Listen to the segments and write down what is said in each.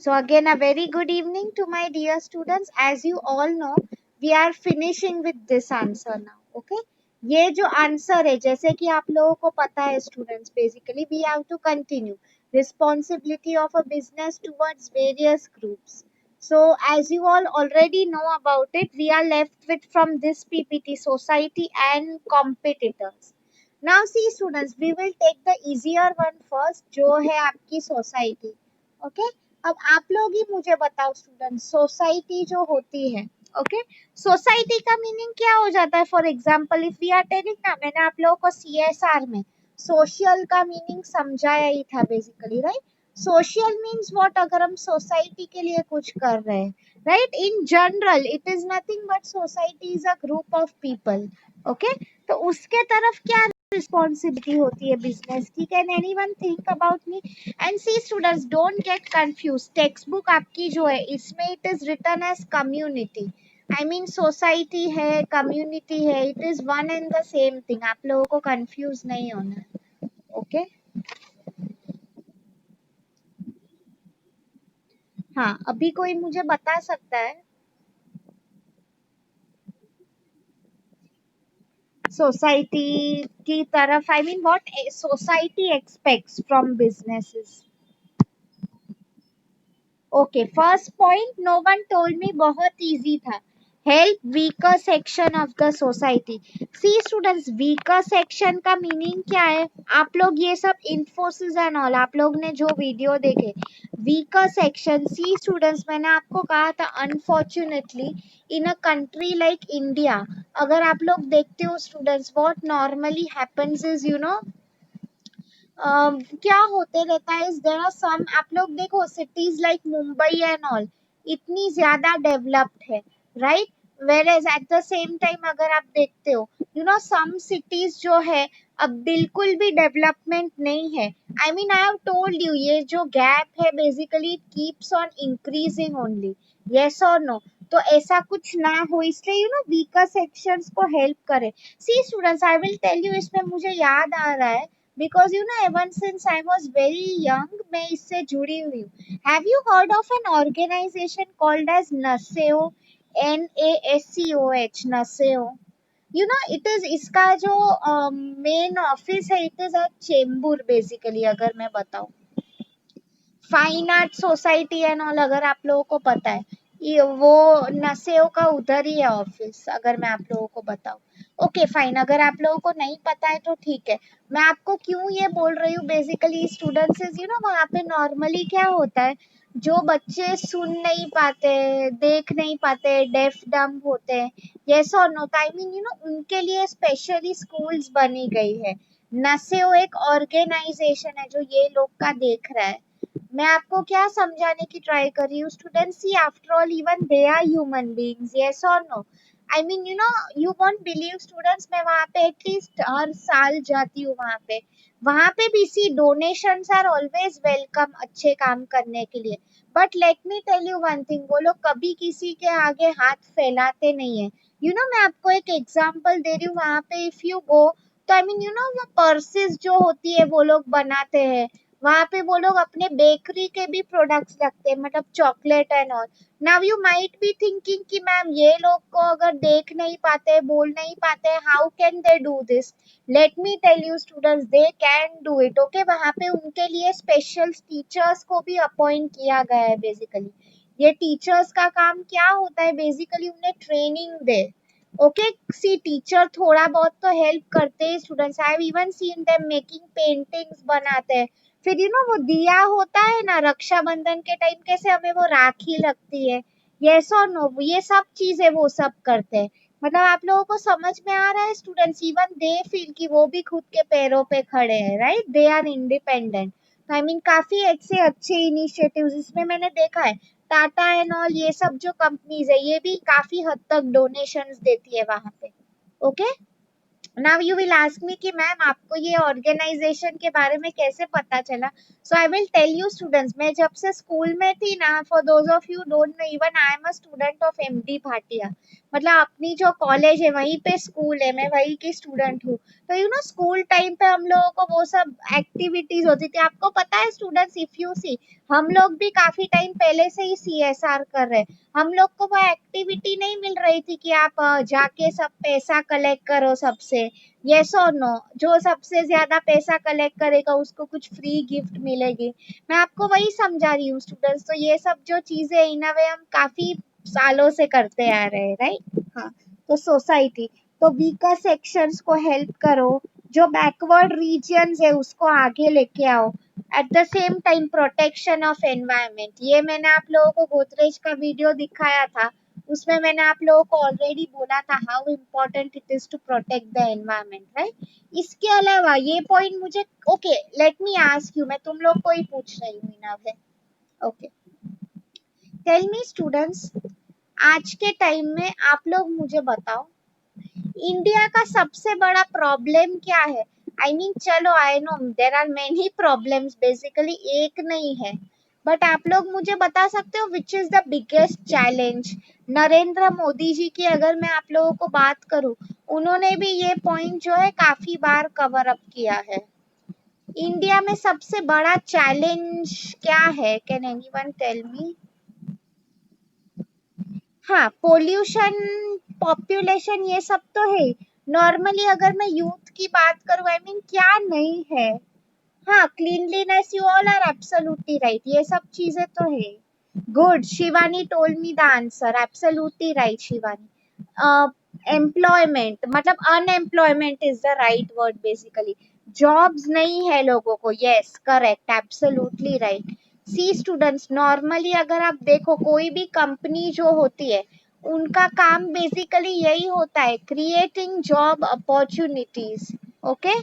So again a very good evening to my dear students. As you all know, we are finishing with this answer now. Okay? ये जो answer है जैसे कि आप लोगों को पता है students, basically we have to continue responsibility of a business towards various groups. So as you all already know about it, we are left with from this PPT society and competitors. Now see students, we will take the easier one first जो है आपकी society. Okay? अब आप लोग ही मुझे बताओ student, society जो होती है, ओके, सोसाइटी का मीनिंग क्या हो जाता है? For example if we are telling ना, मैंने आप लोगों को सीएसआर में सोशल का मीनिंग समझाया ही था basically, right? Social means what? अगर हम सोसाइटी के लिए कुछ कर रहे हैं, right, in general it is nothing but society is a group of people, okay, तो उसके तरफ क्या रिस्पॉन्सिबिलिटी होती है बिजनेस की? Can anyone think about me? And see students, don't get confuse, textbook आपकी जो है इसमें it is written as community, I mean society है, कम्युनिटी है, it is one and the same thing, आप लोगों को कंफ्यूज नहीं होना, ओके? हाँ, अभी कोई मुझे बता सकता है सोसाइटी की तरफ, I mean what society expects from businesses? Okay, first point no one told me, बहुत इजी था, help weaker section of the society. See students, weaker section का मीनिंग क्या है? आप लोग ये सब इन्फोसिस एंड ऑल आप लोग ने जो वीडियो देखे, वीकर सेक्शन, सी स्टूडेंट्स, मैंने आपको कहा था unfortunately in a country like India, अगर आप लोग देखते हो students, what normally happens is you no, क्या होते रहता है, देयर आर सम, आप लोग देखो cities like Mumbai and all इतनी ज्यादा डेवलप्ड है, right? Whereas at the same time अगर आप देखते हो, यू नो, सम सिटीज जो है अब बिल्कुल भी डेवलपमेंट नहीं है। I mean I have told you, ये जो गैप है basically it keeps on increasing only, yes और नो? तो ऐसा कुछ ना हो इसलिए यू नो वीकर सेक्शंस को हेल्प करे। See students, I will tell you, इसमें मुझे याद आ रहा है because you know ever since I was very young मैं इससे जुड़ी हुई हूँ। Have you heard of an organization called as NASEO? NASCOH, NASEO? You know it is, इसका जो मेन ऑफिस है it is at Chembur basically, अगर मैं बताऊँ, fine art society and all अगर आप लोगों को पता है, ये वो नसेओ का उधर ही है ऑफिस, अगर मैं आप लोगों को बताऊं। ओके फाइन, अगर आप लोगों को नहीं पता है तो ठीक है। मैं आपको क्यों ये बोल रही हूँ, बेसिकली स्टूडेंट्स यू नो वहाँ पे नॉर्मली क्या होता है, जो बच्चे सुन नहीं पाते, देख नहीं पाते, डेफ डम होते हैं, यस और no, I mean you know उनके लिए स्पेशली स्कूल्स बनी गई है। नसेओ एक ऑर्गेनाइजेशन है जो ये लोग का देख रहा है। मैं आपको क्या समझाने की ट्राई कर रही हूँ students, see after all even they are human beings, yes और no? I mean you know you won't believe students, मैं वहां पे एटलीस्ट हर साल जाती हूँ वहां पे भी see donations are always welcome अच्छे काम करने के लिए। But let me tell you one thing, वो लोग कभी किसी के आगे हाथ फैलाते नहीं है। यू नो मैं आपको एक एग्जांपल दे रही हूँ, वहां पे इफ यू गो तो आई मीन यू नो वो पर्सेस जो होती है वो लोग बनाते हैं, वहां पे वो लोग अपने बेकरी के भी प्रोडक्ट्स रखते हैं, मतलब chocolate and all. Now you might be thinking कि मैम ये लोग को अगर देख नहीं पाते, बोल नहीं पाते, how can they do this? Let me tell you students, they can do it, okay? वहां पे उनके लिए स्पेशल टीचर्स को भी अपॉइंट किया गया है बेसिकली। ये टीचर्स का काम क्या होता है, बेसिकली उन्हें ट्रेनिंग दे, ओके? सी टीचर थोड़ा बहुत तो हेल्प करते हैं students, I have even seen them making paintings बनाते हैं। फिर यू नो वो दिया होता है ना रक्षाबंधन के टाइम, कैसे हमें वो राखी लगती है, यस और नो, ये सब चीजें वो सब करते हैं। मतलब आप लोगों को समझ में आ रहा है स्टूडेंट्स, इवन दे फील कि वो भी खुद के पैरों पे खड़े हैं, right? They are independent. I mean काफी ऐसे अच्छे इनिशिएटिव्स इसमें मैंने देखा है, टाटा एंड ऑल ये सब जो कंपनीज है ये भी काफी हद तक डोनेशंस देती है वहां पे, okay? Now you will ask मी कि मैम आपको ये ऑर्गेनाइजेशन के बारे में कैसे पता चला. So I will tell you students, मैं जब से स्कूल में थी ना, for those of you don't know, even I am a student of MD Bhatia. मतलब अपनी जो कॉलेज है वहीं पे स्कूल है, मैं वहीं की स्टूडेंट हूँ. तो यू नो स्कूल टाइम पे हम लोगों को वो सब एक्टिविटीज होती थी. आपको पता है स्टूडेंट्स, इफ यू सी, हम लोग भी काफी टाइम पहले से ही सीएसआर कर रहे हैं. हम लोग को वो एक्टिविटी नहीं मिल रही थी कि आप जाके सब पैसा कलेक्ट करो सबसे. यस और नो, जो सबसे ज्यादा पैसा कलेक्ट करेगा उसको कुछ फ्री गिफ्ट मिलेगी. मैं आपको वही समझा रही हूँ स्टूडेंट्स. तो ये सब जो चीजें इन अ वे हम काफी सालों से करते आ रहे हैं, राइट. हाँ, तो सोसाइटी, तो वीकर सेक्शंस को हेल्प करो, जो बैकवर्ड रीजन्स है उसको आगे लेके आओ. Eight the same time protection of environment, ये मैंने आप लोगों को गोदरेज का वीडियो दिखाया था. उसमें मैंने आप लोगों को ऑलरेडी बोला था how important it is to protect the environment, right. इसके अलावा ये पॉइंट मुझे, okay let me ask you, मैं तुम लोग को ही पूछ रही हूँ ना. ओके, टेल मी स्टूडेंट्स, आज के टाइम में आप लोग मुझे बताओ, इंडिया का सबसे बड़ा प्रॉब्लम क्या है. आई मीन चलो, I know there are many problems, basically एक नहीं है, बट आप लोग मुझे बता सकते हो which is the biggest challenge. Narendra Modi ji की अगर मैं आप लोगों को बात करूं, उन्होंने भी ये पॉइंट जो है काफी बार कवर अप किया है. इंडिया में सबसे बड़ा चैलेंज क्या है, कैन एनीवन टेल मी. हाँ, पोल्यूशन, पॉपुलेशन, ये सब तो है. नॉर्मली अगर मैं यूथ की बात करूं, आई मीन क्या नहीं है. हाँ, cleanliness, you all are absolutely right, ये सब चीजें तो है. Good, Shivani told me the answer, absolutely right Shivani. Employment, मतलब unemployment is the right word basically. Jobs नहीं है लोगों को, yes correct, absolutely right. See students, normally अगर आप देखो कोई भी कंपनी जो होती है, उनका काम बेसिकली यही होता है, क्रिएटिंग जॉब अपॉर्चुनिटीज. ओके,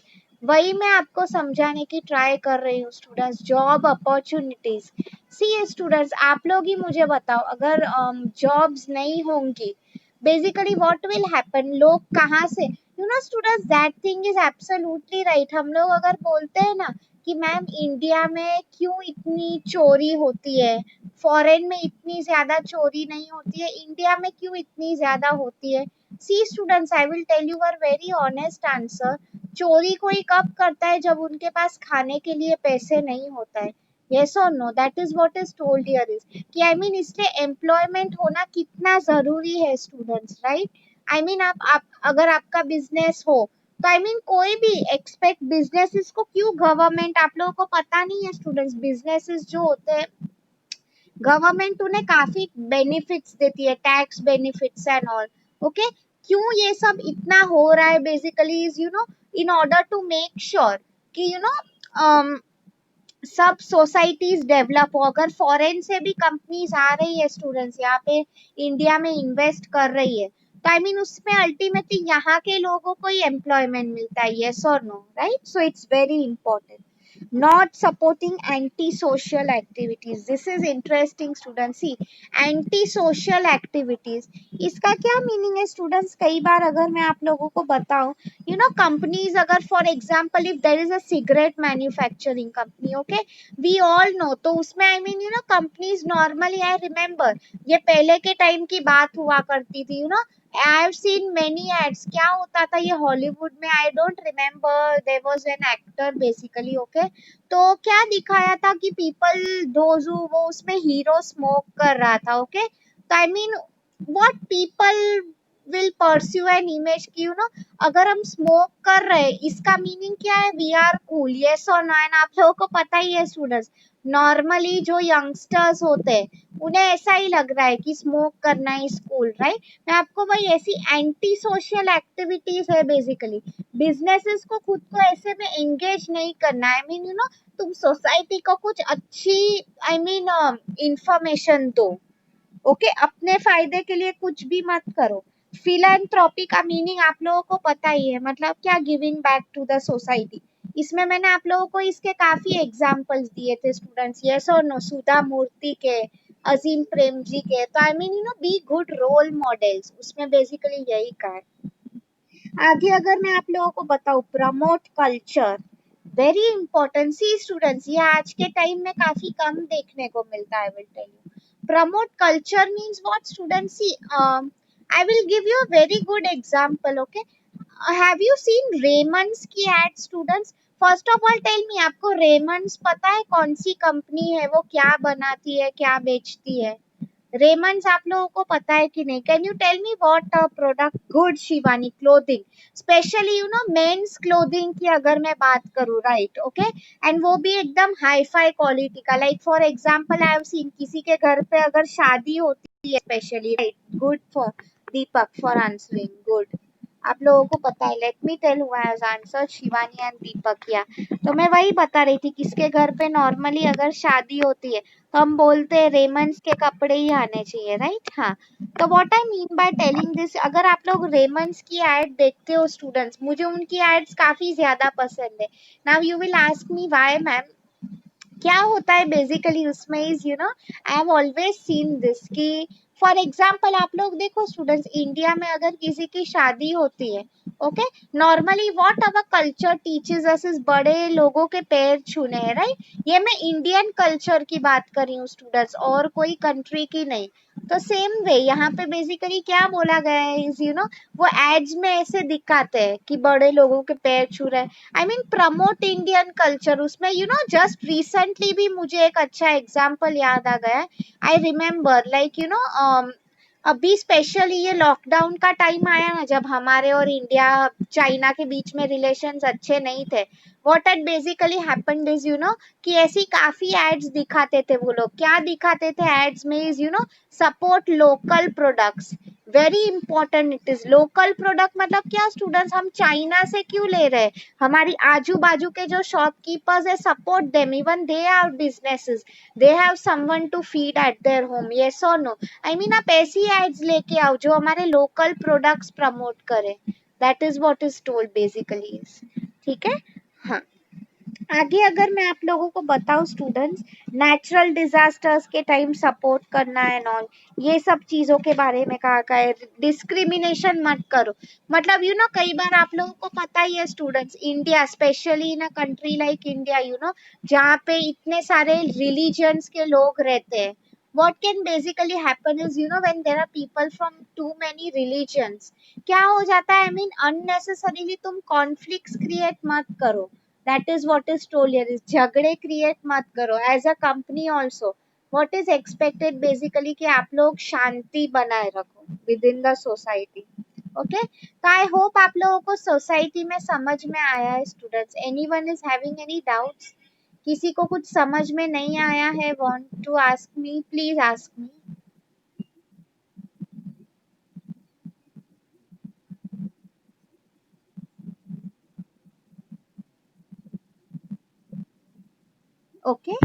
वही मैं आपको समझाने की ट्राई कर रही हूँ स्टूडेंट्स, जॉब अपॉर्चुनिटीज. सी स्टूडेंट्स, आप लोग ही मुझे बताओ, अगर जॉब्स नहीं होंगी, बेसिकली व्हाट विल हैपन, लोग कहाँ से, you know students, that thing is absolutely right. हम लोग अगर बोलते हैं ना कि मैम इंडिया में क्यों इतनी चोरी होती है, फॉरेन में इतनी ज्यादा चोरी नहीं होती है, इंडिया में क्यों इतनी ज्यादा होती है. See students, I will tell you a very honest answer. चोरी कोई कब करता है, जब उनके पास खाने के लिए पैसे नहीं होता है. yes or no, that is what is told here is कि आई मीन इसलिए एम्प्लॉयमेंट होना कितना जरूरी है स्टूडेंट्स, राइट. आई मीन आप अगर आपका बिजनेस हो, तो आई मीन कोई भी एक्सपेक्ट बिजनेसेस को क्यों गवर्नमेंट, आप लोगों को पता नहीं है स्टूडेंट्स, बिजनेसेस जो होते हैं गवर्नमेंट उन्हें काफी बेनिफिट्स देती है, tax benefits and all. Okay, क्यों ये सब इतना हो रहा है basically is you know in order to make sure कि यू नो सब सोसाइटीज डेवलप हो. अगर फॉरेन से भी कंपनीज आ रही है स्टूडेंट्स यहाँ पे इंडिया में इन्वेस्ट कर रही है, तो आई मीन उसमें अल्टीमेटली यहाँ के लोगों को ही एम्प्लॉयमेंट मिलता है. यस और no, right. So it's very important. Not supporting anti-social activities. This is interesting students. See, anti-social activities, इसका क्या मीनिंग है स्टूडेंट्स, कई बार अगर मैं आप लोगों को बताऊं, यू नो कंपनीज, अगर for example if there is a cigarette manufacturing company, okay, we all know, तो उसमें I mean you know companies normally, I remember, ये पहले के टाइम की बात हुआ करती थी, you know I have seen many ads. क्या होता था ये हॉलीवुड में, I don't remember, there was an actor basically, okay. तो क्या दिखाया था कि पीपल दोज वो उसमें हीरो स्मोक कर रहा था, ओके. तो I mean what people will pursue an image की यू नो अगर हम स्मोक कर रहे हैं, इसका मीनिंग क्या है, वी आर कूल. यस और नो. एंड आप लोगों को पता ही है स्टूडेंट्स, नॉर्मली जो यंगस्टर्स होते हैं उन्हें ऐसा ही लग रहा है कि स्मोक करना इज कूल, राइट. मैं आपको वही ऐसी एंटी सोशल एक्टिविटीज है बेसिकली. बिजनेसेस को खुद को ऐसे में एंगेज नहीं करना, आई मीन यू नो तुम सोसाइटी को कुछ अच्छी, आई मीन इंफॉर्मेशन दो, ओके. अपने फायदे के लिए कुछ भी मत करो. फिलैंथ्रोपी का मीनिंग आप लोगों को पता ही है, मतलब क्या, giving back to the society. इसमें मैंने आप लोगों को इसके काफी एग्जांपल्स दिए थे स्टूडेंट्स. यस और नो, सुधा मूर्ति के, अजीम प्रेम जी के. तो I mean you know be good role models, उसमें बेसिकली यही कहा है. आगे अगर मैं आप लोगों को बताऊं, प्रमोट कल्चर, वेरी इंपॉर्टेंट। सी स्टूडेंट्स, ये आज के टाइम में काफी कम देखने को मिलता है। Will tell you promote culture means what students. See I will give you a very good example, okay. Have you seen Raymond's की ad students? First of all tell me, आपको रेमंड्स पता है कौन सी कंपनी है, वो क्या बनाती है, क्या बेचती है? रेमंड्स आप लोगों को पता है कि नहीं? Can you tell me what product? Good Shivani, clothing, specially you know men's clothing की अगर मैं बात करूँ, राइट, ओके। एंड वो भी एकदम हाई फाई क्वालिटी का। Like for example I have seen, किसी के घर पे अगर शादी होती है specially, right, good for Deepak for answering, good. आप लोगों को पता है, let me tell who has answered, Shivani and Deepak, या। तो मैं वही बता रही थी, किसके घर पे नॉर्मली अगर शादी होती है तो हम बोलते हैं रेमंड्स के कपड़े ही आने चाहिए, राइट? हाँ। तो what I mean by telling this, अगर आप लोग रेमंड्स की एड देखते हो स्टूडेंट्स, मुझे उनकी एड्स काफी ज्यादा पसंद है। Now you will ask me why ma'am, क्या होता है बेसिकली उसमें, is you know I have always seen this कि फॉर एग्जाम्पल आप लोग देखो स्टूडेंट्स, इंडिया में अगर किसी की शादी होती है, okay, normally what our culture teaches us is बड़े लोगों के पैर छूने हैं, राइट? ये मैं इंडियन कल्चर की बात कर रही हूँ स्टूडेंट्स, और कोई कंट्री की नहीं। तो सेम वे यहाँ पे बेसिकली क्या बोला गया है इज यू नो, वो एड्स में ऐसे दिखाते हैं कि बड़े लोगों के पैर छू रहे हैं। I mean promote Indian culture, उसमें यू नो जस्ट रिसेंटली भी मुझे एक अच्छा एग्जांपल याद आ गया है। I remember like you no अभी स्पेशली ये लॉकडाउन का टाइम आया ना, जब हमारे और इंडिया चाइना के बीच में रिलेशंस अच्छे नहीं थे, what had basically happened is you no कि ऐसी काफी एड्स दिखाते थे। वो लोग क्या दिखाते थे एड्स में is you no, support local products, very important it is. Local product मतलब क्या स्टूडेंट्स, हम चाइना से क्यों ले रहे हैं? हमारी आजू बाजू के जो शॉपकीपर्स है, support them, even they are businesses, they have someone to feed at their home, yes और नो? आई मीन आप ऐसी एड्स लेके आओ जो हमारे लोकल प्रोडक्ट्स प्रमोट करे, that is what is told basically, ठीक है। हाँ, आगे अगर मैं आप लोगों को बताऊं स्टूडेंट्स, नेचुरल डिजास्टर्स के टाइम सपोर्ट करना है नॉन, ये सब चीजों के बारे में कहा गया है। डिस्क्रिमिनेशन मत करो, मतलब यू नो कई बार आप लोगों को पता ही है students, India specially in a country like India, you know जहाँ पे इतने सारे रिलीजन्स के लोग रहते हैं, what can basically happen is you know when there are people from too many religions, क्या हो जाता है, I mean unnecessarily तुम conflicts create मत करो, that is what is told here is झगड़े क्रिएट मत करो। As a company also what is expected basically कि आप लोग शांति बनाए रखो with in the society, okay. तो आई होप आप लोगों को सोसाइटी में समझ में आया है students. Anyone is having any doubts? किसी को कुछ समझ में नहीं आया है, want to ask me, please ask me. Okay,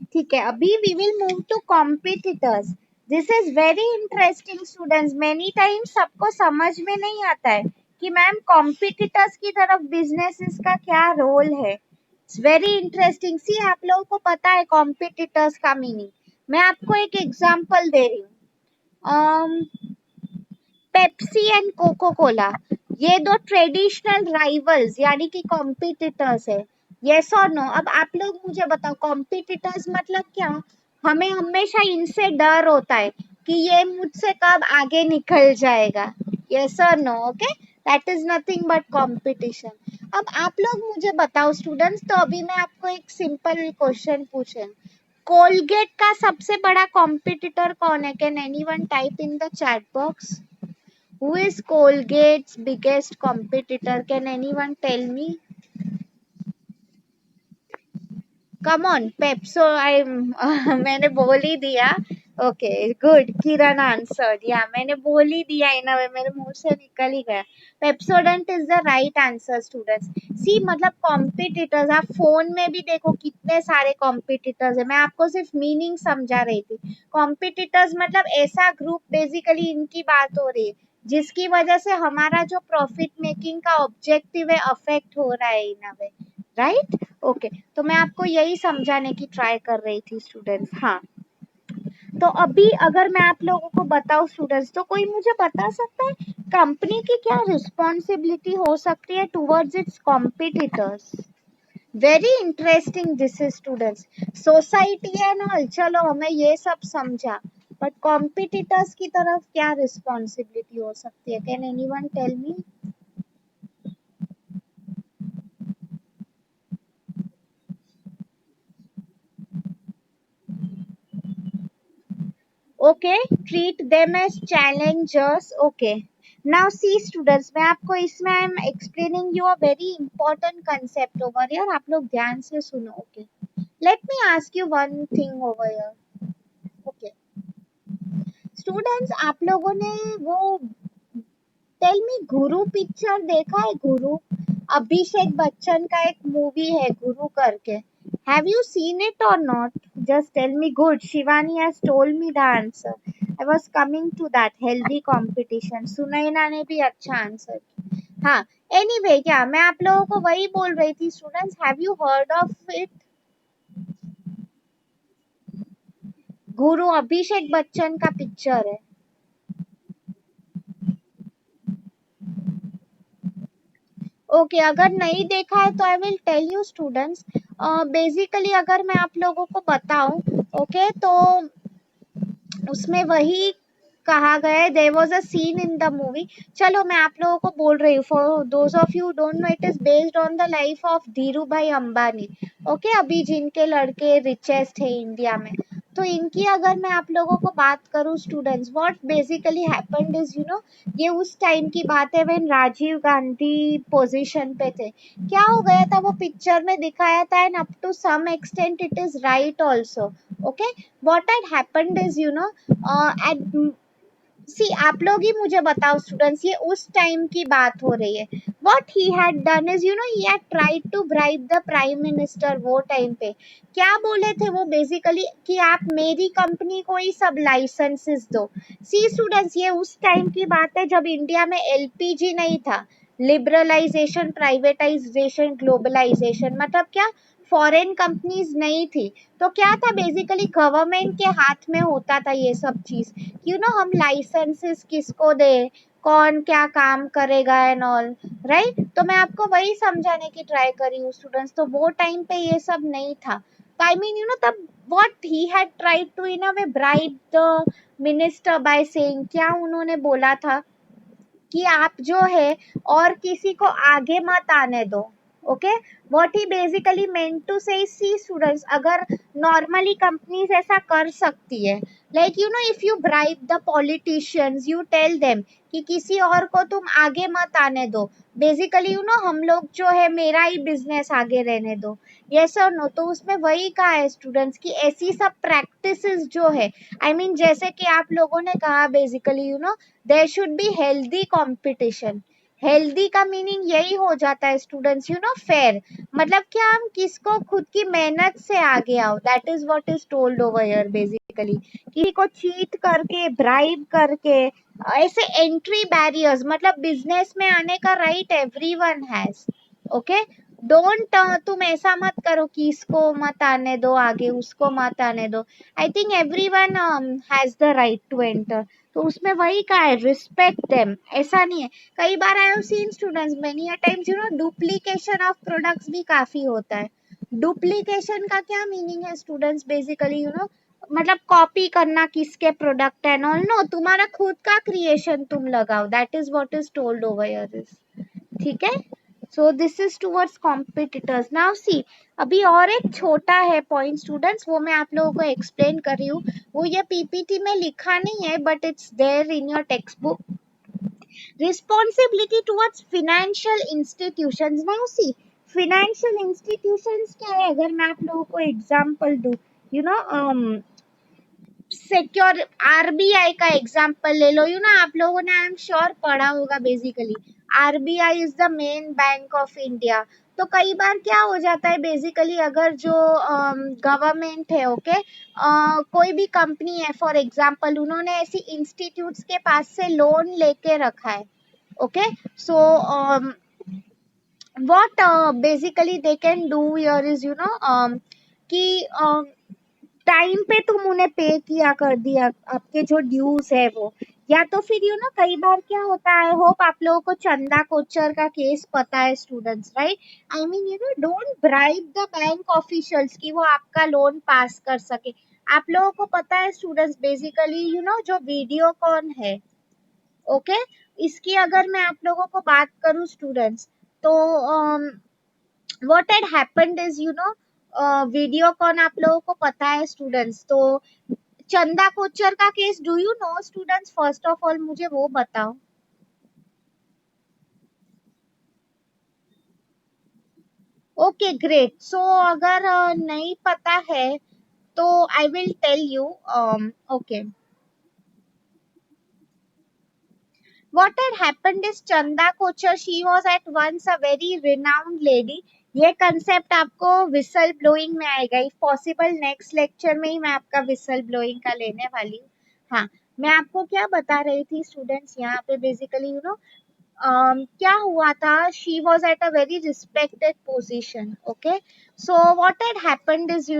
ठीक है। अभी we will move to competitors. This is very interesting students, many times सबको समझ में नहीं आता है कि मैम कॉम्पिटिटर्स की तरफ बिजनेसेस का क्या रोल है। It's very interesting. सी आप लोगों को पता है कॉम्पिटिटर्स का मीनिंग, मैं आपको एक एग्जांपल दे रही हूँ। पेप्सी एंड कोको कोला, ये दो ट्रेडिशनल राइवल्स यानी कि कॉम्पिटिटर्स है, यस और नो? अब आप लोग मुझे बताओ कॉम्पिटिटर्स मतलब क्या? हमें हमेशा इनसे डर होता है कि ये मुझसे कब आगे निकल जाएगा, यस और no? Okay, that is nothing but competition. अब आप लोग मुझे बताओ स्टूडेंट्स, तो अभी मैं आपको एक सिंपल क्वेश्चन पूछे, कोलगेट का सबसे बड़ा कॉम्पिटिटर कौन है? Can anyone type in the chat box? Who is Colgate's biggest competitor? Can anyone tell me? Come on, Pepso. I'm मैंने बोल ही दिया। ओके, गुड, किरण आंसर्ड, या मैंने बोल ही दिया इन वे, मेरे मुंह से निकल ही गया। Pepsodent is the right answer students. See मतलब कॉम्पिटिटर्स, आप फोन में भी देखो कितने सारे कॉम्पिटिटर्स है, मैं आपको सिर्फ मीनिंग समझा रही थी। कॉम्पिटिटर्स मतलब ऐसा ग्रुप, बेसिकली इनकी बात हो रही है जिसकी वजह से हमारा जो प्रॉफिट मेकिंग का ऑब्जेक्टिव है अफेक्ट हो रहा है इन वे, राइट? ओके, तो मैं आपको यही समझाने की ट्राई कर रही थी स्टूडेंट्स। हाँ, तो अभी अगर मैं आप लोगों को बताऊं स्टूडेंट्स, तो कोई मुझे बता सकता है कंपनी की क्या रिस्पॉन्सिबिलिटी हो सकती है towards it's competitors? Very interesting this is students. Society and all चलो हमें ये सब समझा, बट कॉम्पिटिटर्स की तरफ क्या रिस्पॉन्सिबिलिटी हो सकती है? Can anyone tell me? Okay, treat them as challengers. Okay, now see students, मैं आपको इसमें I am explaining you a very important concept over here, आप लोग ध्यान से सुनो। Okay, let me ask you one thing over here. Okay students, आप लोगों ने वो टेल मी गुरु पिक्चर देखा है? गुरु, अभिषेक बच्चन का एक मूवी है गुरु करके। हैव यू सीन इट और not? Just tell me. Good, Shivani has told me the answer. I was coming to that, healthy competition. Sunaina ने भी अच्छा आंसर किया। हाँ, एनीवे क्या मैं आप लोगों को वही बोल रही थी students, have you heard of it? गुरु अभिषेक बच्चन का पिक्चर है। ओके, अगर नहीं देखा है तो I will tell you students. Basically अगर मैं आप लोगों को बताऊं, ओके, तो उसमें वही कहा गया है, there was a scene in the movie. चलो मैं आप लोगों को बोल रही हूँ, for those of you don't know, it is based on the life of Dhirubhai Ambani. Okay, अभी जिनके लड़के रिचेस्ट है इंडिया में, तो इनकी अगर मैं आप लोगों को बात करूं students, what basically happened is you no, ये उस टाइम की बात है व्हेन राजीव गांधी पोजीशन पे थे। क्या हो गया था वो पिक्चर में दिखाया था, end up to some extent it is right also. Okay, what had happened is you know, at see आप लोग ही मुझे बताओ स्टूडेंट्स, ये उस टाइम की बात हो रही है। What he had done is you know, he had tried to bribe the prime minister. वो टाइम पे क्या बोले थे वो बेसिकली, कि आप मेरी कंपनी को ही सब लाइसेंसेस दो। सी स्टूडेंट्स, ये उस टाइम की बात है जब इंडिया में एलपीजी नहीं था। लिबरलाइजेशन, प्राइवेटाइजेशन, ग्लोबलाइजेशन, मतलब क्या, फॉरेन कंपनीज नहीं थी। तो क्या था बेसिकली, गवर्नमेंट के हाथ में होता था ये सब चीज। यू नो, हम लाइसेंसेस किसको दे, कौन क्या काम करेगा एंड ऑल, राइट। तो मैं आपको वही समझाने की ट्राई करी हूँ स्टूडेंट्स। तो वो टाइम पे ये सब नहीं था। आई मीन यू नो, तब what he had tried to in a way bribe the minister by saying, क्या उन्होंने बोला था कि आप जो है और किसी को आगे मत आने दो। Okay, what he basically meant to say, see students, अगर नॉर्मली कंपनीज ऐसा कर सकती है, like you know, if you bribe the politicians, you tell them कि किसी और को तुम आगे मत आने दो, बेसिकली यू नो, हम लोग जो है मेरा ही बिजनेस आगे रहने दो, यस और नो। तो उसमें वही कहा है स्टूडेंट्स की ऐसी सब प्रैक्टिसेस जो है, आई मीन जैसे कि आप लोगों ने कहा basically you know, there should be healthy competition. Healthy का मीनिंग यही हो जाता है स्टूडेंट्स, यू नो, फेयर। मतलब क्या, हम किसको खुद की मेहनत से आगे आओ, that is what is told over here basically. किसी को चीट करके, ब्राइब करके, ऐसे एंट्री बैरियर्स, मतलब बिजनेस में आने का right everyone has. Okay, don't, तुम ऐसा मत करो कि इसको मत आने दो आगे, उसको मत आने दो। I think everyone has the right to enter. तो उसमें वही कहा है, रिस्पेक्ट देम, ऐसा नहीं है। कई बार I have seen students many a times you know, duplication of products भी काफी होता है। डुप्लीकेशन का क्या मीनिंग है स्टूडेंट्स, बेसिकली यू नो, मतलब कॉपी करना किसके प्रोडक्ट एंड ऑल, नो, तुम्हारा खुद का क्रिएशन तुम लगाओ, that is what is told over here is. ठीक है, so this is towards competitors. Now see, अभी और एक छोटा है पॉइंट स्टूडेंट्स, वो मैं आप लोगों को एक्सप्लेन कर रही हूँ। वो ये पीपीटी में लिखा नहीं है, but it's there in your text book. Responsibility towards financial institutions. Now see, financial institutions क्या है, अगर मैं आप लोगों को एग्जांपल दूं, यू नो, सिक्योर, आरबीआई का एग्जांपल ले लो। यू नो, आप लोगों ने आई एम श्योर पढ़ा होगा basically, RBI is the main bank of India. तो कई बार क्या हो जाता है बेसिकली, अगर जो गवर्नमेंट है, ओके, कोई भी कंपनी है फॉर एग्जांपल, उन्होंने ऐसी इंस्टीट्यूट्स के पास से लोन लेके रखा है। Okay, so what basically they can do here is you know, कि टाइम पे तुम उन्हें पे किया कर दिया, आपके जो ड्यूज है वो। या तो फिर कई बार क्या होता है, आई होप आप लोगों को चंदा कोचर का केस पता है students, right? I mean don't bribe the bank officials कि वो आपका लोन पास कर सके। आप लोगों को पता है स्टूडेंट्स, बेसिकली जो वीडियो कॉन है, ओके, इसकी अगर मैं आप लोगों को बात करूं स्टूडेंट्स, तो what had happened is Videocon आप लोगों को पता है स्टूडेंट्स, तो चंदा कोचर का case do you know students? First of all मुझे वो बताओ। ओके ग्रेट, सो अगर नहीं पता है तो I will tell you. Okay, what had happened is Chanda Kochhar, she was at once a very renowned lady। ये कंसेप्ट आपको विसल ब्लोइंग में आएगा, इफ पॉसिबल नेक्स्ट लेक्चर में ही मैं आपका विसल ब्लोइंग का लेने वाली हूँ। हाँ, मैं आपको क्या बता रही थी स्टूडेंट्स, यहाँ पे बेसिकली क्या हुआ था, she was at a very respected position, okay. So what had happened is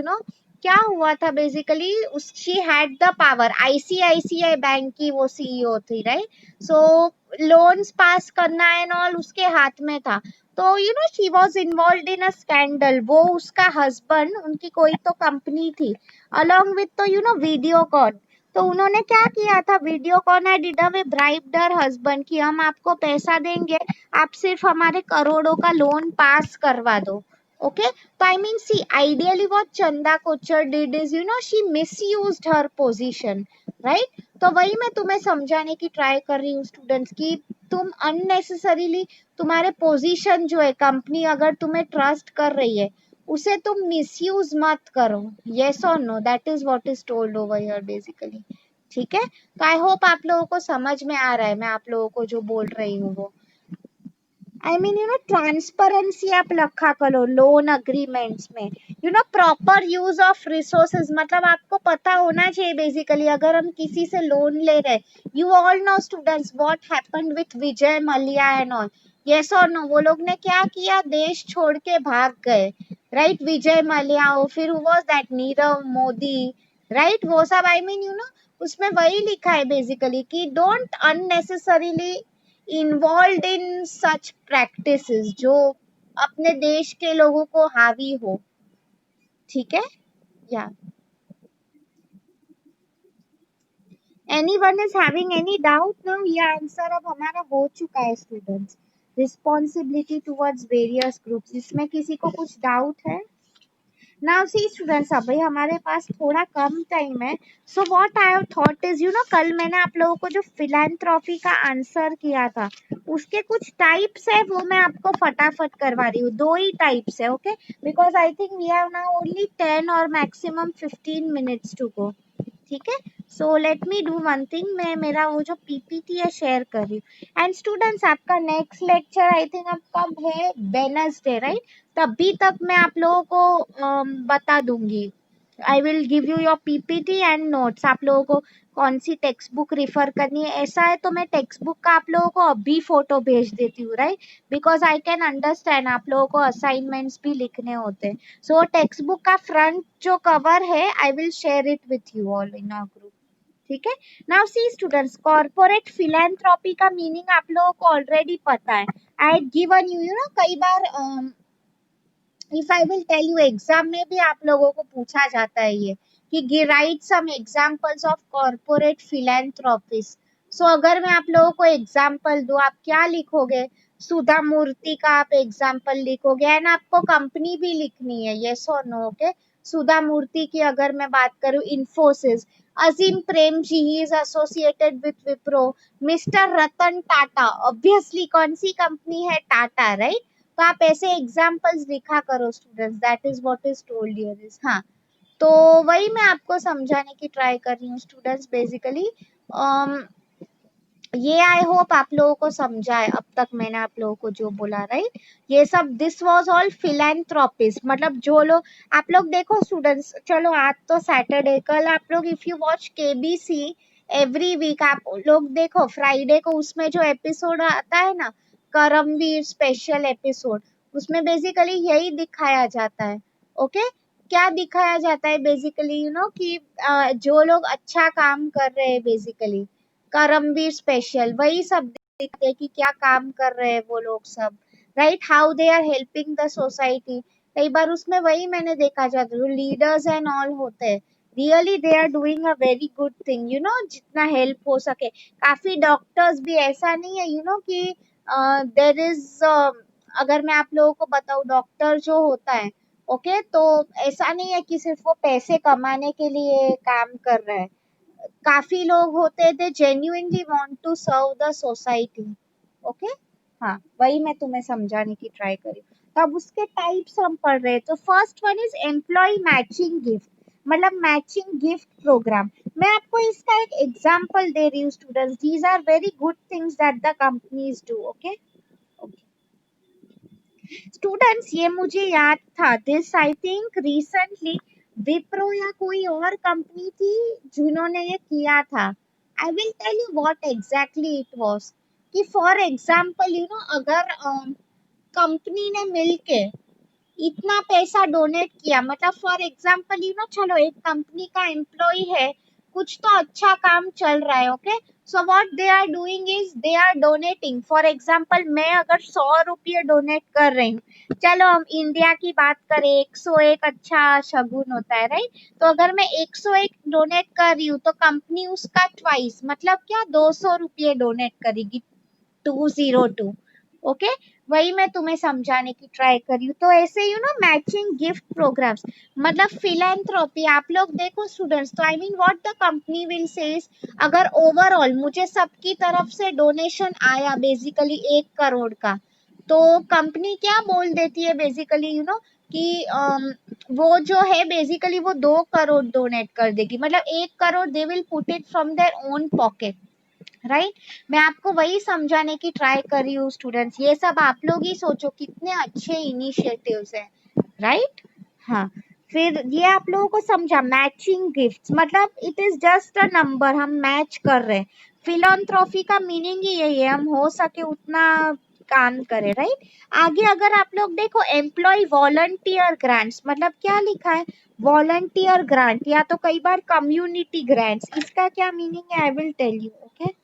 क्या हुआ था basically, she had the power, ICICI bank की वो सीईओ थी, राइट? सो लोन्स पास करना एंड ऑल उसके हाथ में था। तो she was involve in a scandal, वो उसका हस्बैंड, उनकी कोई तो कंपनी थी, अलॉन्ग विथ तो वीडियोकॉन। तो उन्होंने क्या किया था, Videocon had did away bribed her husband कि हम आपको पैसा देंगे, आप सिर्फ हमारे करोड़ों का लोन पास करवा दो, ओके। तो I mean see, ideally what Chanda Kochhar did is she misused her position, right? तो वही मैं तुम्हें समझाने की ट्राई कर रही हूँ स्टूडेंट्स कि तुम अननेसेसरीली, तुम्हारे पोजीशन जो है, कंपनी अगर तुम्हें ट्रस्ट कर रही है, उसे तुम मिसयूज मत करो। यस और no, that is what is told over here basically. ठीक है, तो आई होप आप लोगों को समझ में आ रहा है मैं आप लोगों को जो बोल रही हूँ वो। आई मीन ट्रांसपेरेंसी आप रखा करो लोन अग्रीमेंट्स में, प्रॉपर यूज ऑफ रिसोर्सेज, मतलब आपको पता होना चाहिए बेसिकली, अगर हम किसी से लोन ले रहे, you all know students what happened with Vijay Mallya and all. Yes और नो, वो लोग ने क्या किया, देश छोड़ के भाग गए, राइट? विजय मल्ल्या हो, फिर was that Nirav Modi, right? वो सब आई मीन उसमें वही लिखा है बेसिकली कि don't unnecessarily involve in such practices जो अपने देश के लोगों को हावी हो। ठीक है, या anyone is having any doubt now? ये आंसर अब हमारा हो चुका है students, responsibility towards various groups, इसमें किसी को कुछ डाउट है? नाउ सी स्टूडेंट्स, अभी हमारे पास थोड़ा कम टाइम है, so what I have thought is कल मैंने आप लोगों को जो फिलैंथ्रोपी का आंसर किया था, उसके कुछ टाइप्स है, वो मैं आपको फटाफट करवा रही हूँ। दो ही टाइप्स है, okay, because I think we have now only 10 और मैक्सिमम 15 मिनट्स टू गो। ठीक है, so let me do one thing, मैं मेरा वो जो पीपीटी है शेयर कर रही हूँ। एंड स्टूडेंट्स, आपका नेक्स्ट लेक्चर आई थिंक अब कब है, वेडनेसडे, राइट? तभी तक मैं आप लोगों को बता दूंगी, आई will give you your PPT and notes, आप लोगों को कौन सी टेक्स्ट बुक रिफर करनी है। ऐसा है तो मैं टेक्स्ट बुक का आप लोगों को अभी फोटो भेज देती हूँ, right? Because I can understand आप लोगों को असाइनमेंट्स भी लिखने होते हैं। सो टेक्स्ट बुक का फ्रंट जो कवर है, I will share it with you all in our group. ठीक है, now see students, corporate philanthropy का मीनिंग आप लोगों को ऑलरेडी पता है। आई गिवन यू कई बार if I will tell you, exam में भी आप लोगों को पूछा जाता है ये कि right some examples of corporate philanthropies. So अगर मैं आप लोगों को एग्जांपल दूं, आप क्या लिखोगे? सुधा मूर्ति का आप एग्जांपल लिखोगे, एंड आपको कंपनी भी लिखनी है, यस और नो, ओके। सुधा मूर्ति की अगर मैं बात करूं, Infosys, Azim Premji, he is associated with Wipro, mister Ratan Tata, obviously कौन सी कंपनी है, टाटा, राइट? तो आप ऐसे एग्जाम्पल्स लिखा करो students, that is what is told here is. हाँ, तो वही मैं आपको समझाने की ट्राई कर रही हूँ स्टूडेंट्स बेसिकली। ये आई होप आप लोगों को समझा है अब तक मैंने आप लोगों को जो बोला, राइट? ये सब दिस वाज ऑल फिलैंथ्रोपिस्ट, मतलब जो लोग, आप लोग देखो स्टूडेंट्स, चलो आज तो सैटरडे, कल आप लोग if you watch KBC every week, आप लोग देखो फ्राइडे को उसमें जो एपिसोड आता है ना, करमवीर स्पेशल एपिसोड, उसमें बेसिकली यही दिखाया जाता है, ओके। क्या दिखाया जाता है बेसिकली कि जो लोग अच्छा काम कर रहे हैं बेसिकली करमवीर स्पेशल वही सब दिखते हैं कि क्या काम कर रहे हैं वो लोग सब, right, how they are helping the society. कई बार उसमें वही मैंने देखा जाता है, जो लीडर्स एंड ऑल होते हैं really they are doing a very good thing, जितना हेल्प हो सके। काफी डॉक्टर्स भी ऐसा नहीं है कि देर इज, अगर मैं आप लोगों को बताऊं डॉक्टर जो होता है, ओके, तो ऐसा नहीं है कि सिर्फ वो पैसे कमाने के लिए काम कर रहा है। काफी लोग होते हैं they genuinely want to serve the society. Okay, हाँ, वही मैं तुम्हें समझाने की ट्राई करी। तो अब उसके टाइप्स हम पढ़ रहे हैं। तो first one is employ matching gift, मतलब मैचिंग गिफ्ट प्रोग्राम। मैं आपको इसका एक एग्जांपल दे रही हूँ students, these are very good things that the companies do. Okay students, ये मुझे याद था, this I think recently Wipro या कोई और कंपनी थी जिन्होंने ये किया था। I will tell you what exactly it was. कि फॉर एग्जांपल अगर कंपनी ने मिलके इतना पैसा डोनेट किया, मतलब फॉर एग्जांपल चलो एक कंपनी का एम्प्लॉय है, कुछ तो अच्छा काम चल रहा है, okay, so what they are doing is they are donating. For example मैं अगर 100 रुपये डोनेट कर रही हूँ, चलो हम इंडिया की बात करें, 101 अच्छा शगुन होता है, राइट। तो अगर मैं 101 डोनेट कर रही हूँ तो कंपनी उसका ट्वाइस, मतलब क्या, 200 रुपये डोनेट करेगी, 202। ओके, वही मैं तुम्हें समझाने की ट्राई कर रही हूँ। तो ऐसे मैचिंग गिफ्ट प्रोग्राम्स, मतलब फिलेंथ्रोपी। आप लोग देखो स्टूडेंट्स, तो I mean what the company will say, अगर ओवरऑल मुझे सबकी तरफ से डोनेशन आया बेसिकली 1 करोड़ का, तो कंपनी क्या बोल देती है बेसिकली कि वो जो है बेसिकली वो 2 करोड़ डोनेट कर देगी, मतलब 1 crore they will put it from their own pocket, right. मैं आपको वही समझाने की ट्राई कर रही हूँ स्टूडेंट्स, ये सब आप लोग ही सोचो कितने अच्छे इनिशिएटिव्स हैं, राइट। हाँ, फिर ये आप लोगों को समझा मैचिंग गिफ्ट्स, मतलब it is just a number, हम मैच कर रहे हैं। फिलॉन्थ्रॉफी का मीनिंग ही यही है, हम हो सके उतना काम करें, राइट। आगे अगर आप लोग देखो एम्प्लॉय वॉलंटियर ग्रांट्स, मतलब क्या लिखा है, वॉलंटियर ग्रांट या तो कई बार कम्युनिटी ग्रांट्स, इसका क्या मीनिंग है I will tell you. Okay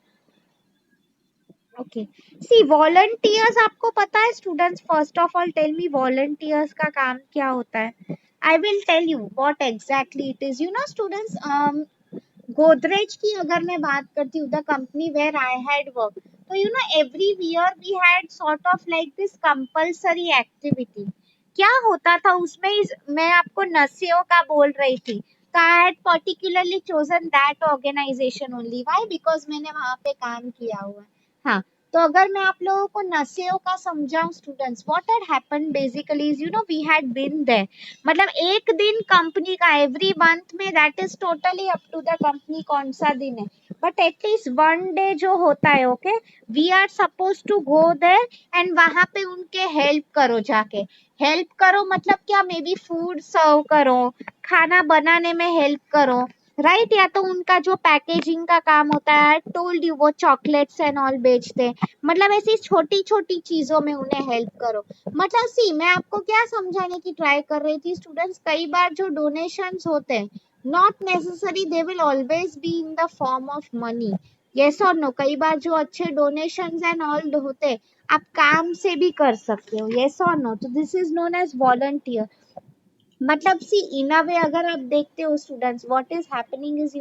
okay, see volunteers आपको पता है students, first of all tell me volunteers का काम क्या होता है। I will tell you what exactly it is, students, Godrej की अगर मैं बात करती हूँ, the company where I had work, तो every year we had sort of like this compulsory activity. क्या होता था उसमें मैं आपको नशेओं का बोल रही थी, तो I had particularly chosen that organization only, why, because मैंने वहां पे काम किया हुआ है। हाँ, तो अगर मैं आप लोगों को नशेओं का समझाऊं students, what had happened basically is we had been there, मतलब एक दिन कंपनी का एवरी मंथ में, that is totally up to the company कौन सा दिन है, बट एटलीस्ट 1 डे जो होता है, okay, we are suppose to go there and वहां पे उनके हेल्प करो, जाके हेल्प करो, मतलब क्या, मे बी फूड सर्व करो, खाना बनाने में हेल्प करो, राइट, या तो उनका जो पैकेजिंग का काम होता है, टोल्ड यू वो चॉकलेट्स एंड ऑल बेचते हैं, मतलब ऐसी छोटी छोटी चीजों में उन्हें हेल्प करो। मतलब सी मैं आपको क्या समझाने की ट्राई कर रही थी स्टूडेंट्स, कई बार जो डोनेशंस होते हैं, not necessary they will always be in the form of money, yes और नो, कई बार जो अच्छे डोनेशंस एंड ऑल होते हैं आप काम से भी कर सकते हो, यस और नो, तो this is known as volunteer. मतलब सी इन अ वे अगर आप देखते हो students, what is happening is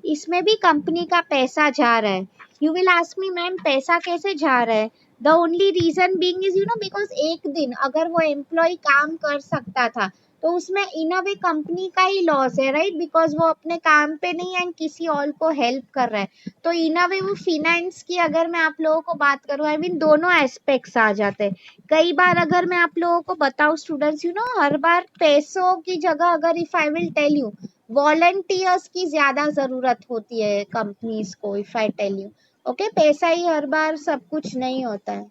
इसमें भी कंपनी का पैसा जा रहा है। You will ask me ma'am पैसा कैसे जा रहा है, the only reason being is because एक दिन अगर वो एम्प्लॉय काम कर सकता था, तो उसमें इन अ वे कंपनी का ही लॉस है, राइट, बिकॉज वो अपने काम पे नहीं एंड किसी और को हेल्प कर रहा है। तो इन अ वे वो फिनेंस की अगर मैं आप लोगों को बात करूं, आई मीन दोनों एस्पेक्ट्स आ जाते हैं। कई बार अगर मैं आप लोगों को बताऊं स्टूडेंट्स, हर बार पैसों की जगह अगर if I will tell you, volunteers की ज्यादा जरूरत होती है कंपनीज को, if I tell you, okay, पैसा ही हर बार सब कुछ नहीं होता है,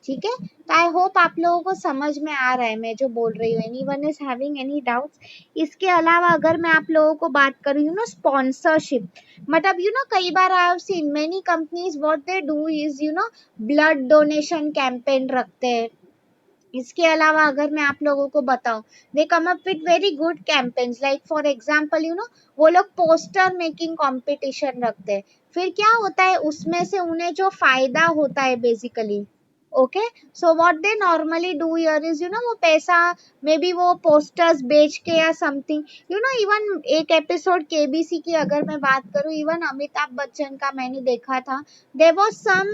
ठीक है। तो आई होप आप लोगों को समझ में आ रहा है मैं जो बोल रही हूँ, any one is having any doubts. इसके अलावा अगर मैं आप लोगों को बात करूँ स्पॉन्सरशिप, मतलब कई बार I have seen many companies what they do is blood donation campaign रखते हैं, इसके अलावा अगर मैं आप लोगों को बताऊं, they come up with very good campaigns, like for example वो लोग पोस्टर मेकिंग कंपटीशन रखते हैं। फिर क्या होता है उसमें से उन्हें जो फायदा होता है basically, okay, so what they normally do here is वो पैसा, मे बी वो पोस्टर्स बेच के या समथिंग, इवन एक एपिसोड केबीसी की अगर मैं बात करूं, इवन अमिताभ बच्चन का मैंने देखा था, देयर वाज सम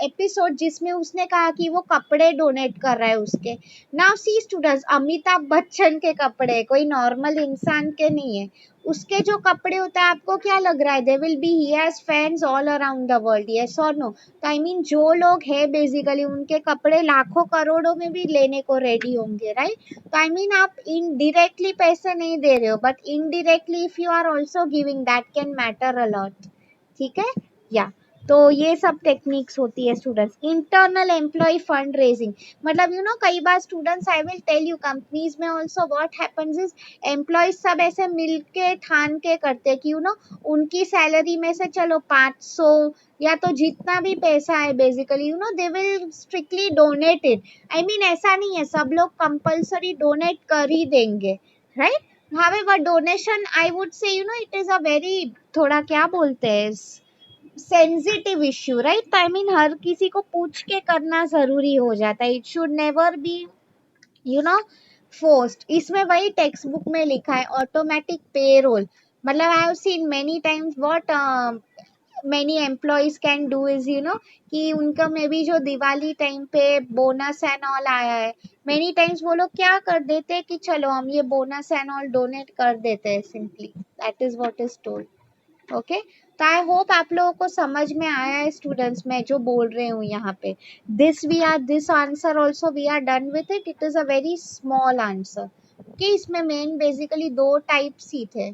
एपिसोड जिसमें उसने कहा कि वो कपड़े डोनेट कर रहा है उसके। Now see students, Amitabh Bachchan के कपड़े, कोई नॉर्मल इंसान के नहीं है, उसके जो कपड़े होते हैं, आपको क्या लग रहा है, they will be he has fans all around the world, yes और नो? तो आई मीन जो लोग है बेसिकली उनके कपड़े लाखों करोड़ों में भी लेने को रेडी होंगे, राइट? तो आई मीन आप इनडायरेक्टली पैसे नहीं दे रहे हो, but indirectly if you are also giving, that can matter a lot, ठीक है? या तो ये सब टेक्निक्स होती है students. Internal employ fund raising, मतलब कई बार students, I will tell you, companies में also what happens is, employees सब ऐसे मिलके ठान के करते हैं कि उनकी सैलरी में से चलो 500 या तो जितना भी पैसा है basically they will strictly donate it. I mean ऐसा नहीं है सब लोग कंपल्सरी डोनेट कर ही देंगे, right? However, donation, I would say, it is a very, थोड़ा क्या बोलते हैं, sensitive issue, right? I mean हर किसी को पूछ के करना जरूरी हो जाता है, it should never be you know forced. इसमें वही टेक्स्ट बुक में लिखा है, ऑटोमेटिक पे रोल, मतलब आई have seen many times what many employees can do is कि उनका मे बी जो दिवाली टाइम पे बोनस एंड ऑल आया है, मेनी टाइम्स वो लोग क्या कर देते हैं कि चलो हम ये बोनस एंड ऑल डोनेट कर देते हैं, simply that is what is told, okay? तो आई होप आप लोगों को समझ में आया है स्टूडेंट्स, मैं जो बोल रही हूँ यहाँ पे, this answer also we are done with it, it is a very small answer, कि इसमें मेन बेसिकली दो टाइप्स ही थे।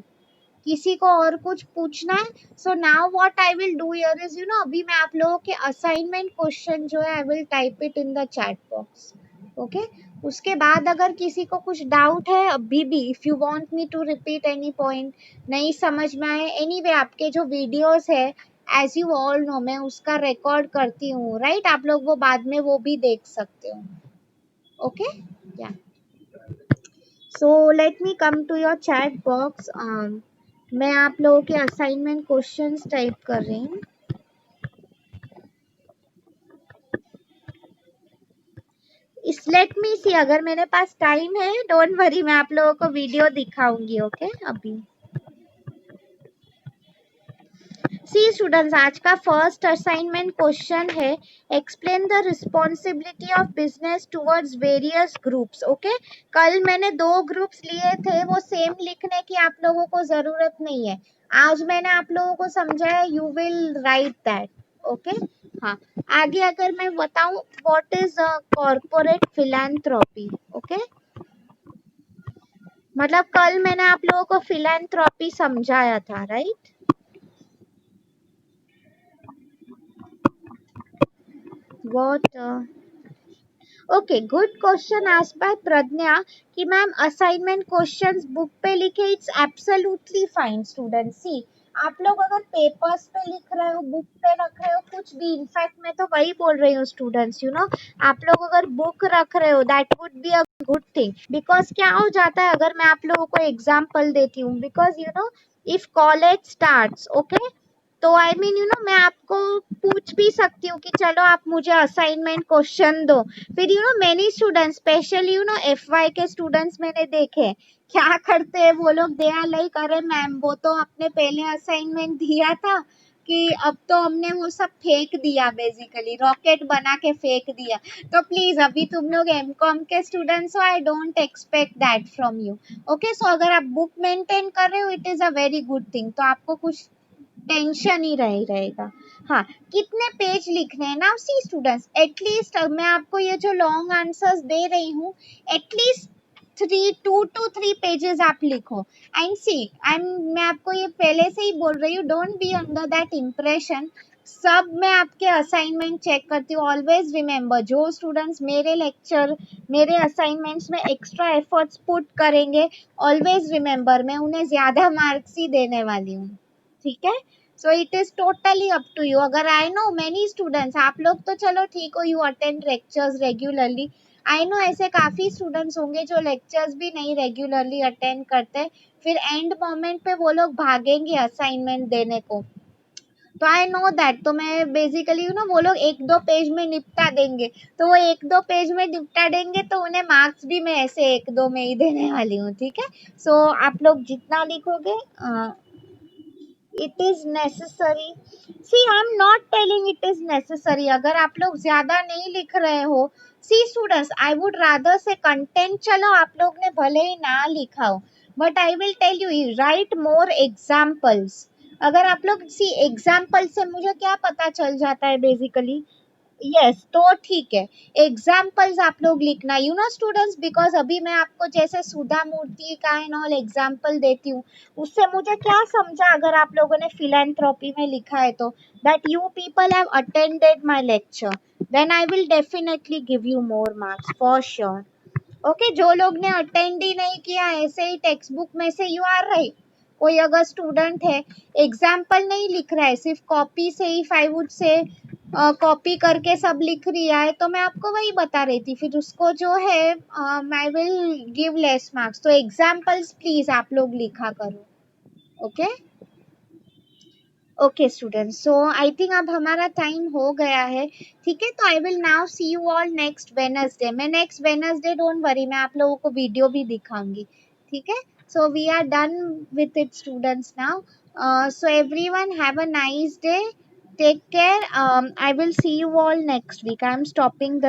किसी को और कुछ पूछना है? So now what I will do here is अभी मैं आप लोगों के असाइनमेंट क्वेश्चन जो है I will type it in the chat box, okay? उसके बाद अगर किसी को कुछ डाउट है अभी भी, if you want me to repeat any point, नहीं समझ में आए, एनीवे आपके जो वीडियोस है, एज यू ऑल नो, मैं उसका रिकॉर्ड करती हूँ, राइट? आप लोग वो बाद में वो भी देख सकते हो, ओके? या so let me come to your chat box. मैं आप लोगों के असाइनमेंट क्वेश्चंस टाइप कर रही हूँ। इस लेट मी सी, अगर मेरे पास टाइम है, डोंट वरी, मैं आप लोगों को वीडियो दिखाऊंगी, ओके? अभी सी स्टूडेंट्स, आज का फर्स्ट असाइनमेंट क्वेश्चन है, explain the responsibility of business towards various groups, okay? कल मैंने दो ग्रुप्स लिए थे, वो सेम लिखने की आप लोगों को जरूरत नहीं है, आज मैंने आप लोगों को समझाया, you will write that, okay? हाँ, आगे अगर मैं बताऊं, what is corporate philanthropy, okay? मतलब कल मैंने आप लोगों को फिलैंथ्रोपी समझाया था, right? What okay, good question asked by Pragya कि मैम असाइनमेंट क्वेश्चंस बुक पे लिखे, it's absolutely fine student. See, आप लोग अगर पेपर्स पे लिख रहे हो, बुक पे रख रहे हो, कुछ भी, इनफैक्ट मैं तो वही बोल रही हूँ स्टूडेंट्स, आप लोग अगर बुक रख रहे हो, that would be a good thing, because क्या हो जाता है, अगर मैं आप लोगों को एग्जाम्पल देती हूँ, because if college starts, okay, तो आई मीन मैं आपको पूछ भी सकती हूँ कि चलो आप मुझे असाइनमेंट क्वेश्चन दो, फिर मेनी स्टूडेंट्स, स्पेशली एफवाई के स्टूडेंट्स मैंने देखे क्या करते हैं, वो लोग दे आर लाइक, अरे मैम वो तो आपने पहले असाइनमेंट दिया था कि अब तो हमने वो सब फेंक दिया, बेसिकली रॉकेट बना के फेंक दिया, तो प्लीज अभी तुम लोग एमकॉम के स्टूडेंट्स हो, I don't expect that from you, okay? So अगर आप बुक मेंटेन कर रहे हो, it is a very good thing, तो आपको कुछ टेंशन ही रही रहेगा। हाँ, कितने पेज लिखने हैं ना? सी स्टूडेंट्स, एटलीस्ट मैं आपको ये जो लॉन्ग आंसर्स दे रही हूँ, एटलीस्ट 2 to 3 पेजेस आप लिखो, एंड सी, मैं आपको ये पहले से ही बोल रही हूँ, don't be under that impression, सब मैं आपके असाइनमेंट चेक करती हूँ, ऑलवेज रिमेम्बर, जो स्टूडेंट्स मेरे लेक्चर, मेरे असाइनमेंट्स में एक्स्ट्रा एफर्ट्स पुट करेंगे, ऑलवेज रिमेम्बर, मैं उन्हें ज्यादा मार्क्स ही देने वाली हूँ, ठीक है? So it is totally up to you. अगर आई नो मेनी स्टूडेंट्स, आप लोग तो चलो ठीक हो, you attend lectures regularly, I know ऐसे काफी स्टूडेंट्स होंगे जो लेक्चर्स भी नहीं रेगुलरली अटेंड करते, फिर एंड मोमेंट पे वो लोग भागेंगे असाइनमेंट देने को। तो आई नो दैट, तो मैं बेसिकली वो लोग एक दो पेज में निपटा देंगे, तो वो एक दो पेज में निपटा देंगे तो उन्हें मार्क्स भी मैं ऐसे एक दो में ही देने वाली हूँ, ठीक है। सो आप लोग जितना लिखोगे, it is necessary, see I am not telling it is necessary, अगर आप लोग ज्यादा नहीं लिख रहे हो, see students I would rather say content चलो आप लोग ने भले ही ना लिखा हो, but I will tell you write more examples. अगर आप लोग सी एग्जाम्पल से मुझे क्या पता चल जाता है बेसिकली, यस तो ठीक है, एग्जाम्पल्स आप लोग लिखना, यू नो स्टूडेंट्स, बिकॉज अभी मैं आपको जैसे सुधा मूर्ति का एंड ऑल एग्जाम्पल देती हूँ, उससे मुझे क्या समझा, अगर आप लोगों ने फिलेंथ्रोपी में लिखा है तो, that you people have attended my lecture, then I will definitely give you more marks for sure. Okay, जो लोग ने अटेंड ही नहीं किया ऐसे ही टेक्स्ट बुक में से, यू आर राइट, कोई अगर स्टूडेंट है एग्जाम्पल नहीं लिख रहा है, सिर्फ कॉपी से ही फाइवुड से कॉपी करके सब लिख रहा है, तो मैं आपको वही बता रही थी, फिर उसको जो है I will give less marks. तो एग्जाम्पल्स प्लीज आप लोग लिखा करो। Okay okay students, so I think अब हमारा टाइम हो गया है, ठीक है। तो I will now see you all next Wednesday, मैं नेक्स्ट वेनसडे डोंट वरी, मैं आप लोगों को वीडियो भी दिखाऊंगी, ठीक है। So we are done with it students now, so everyone have a nice day, take care, I will see you all next week, I am stopping the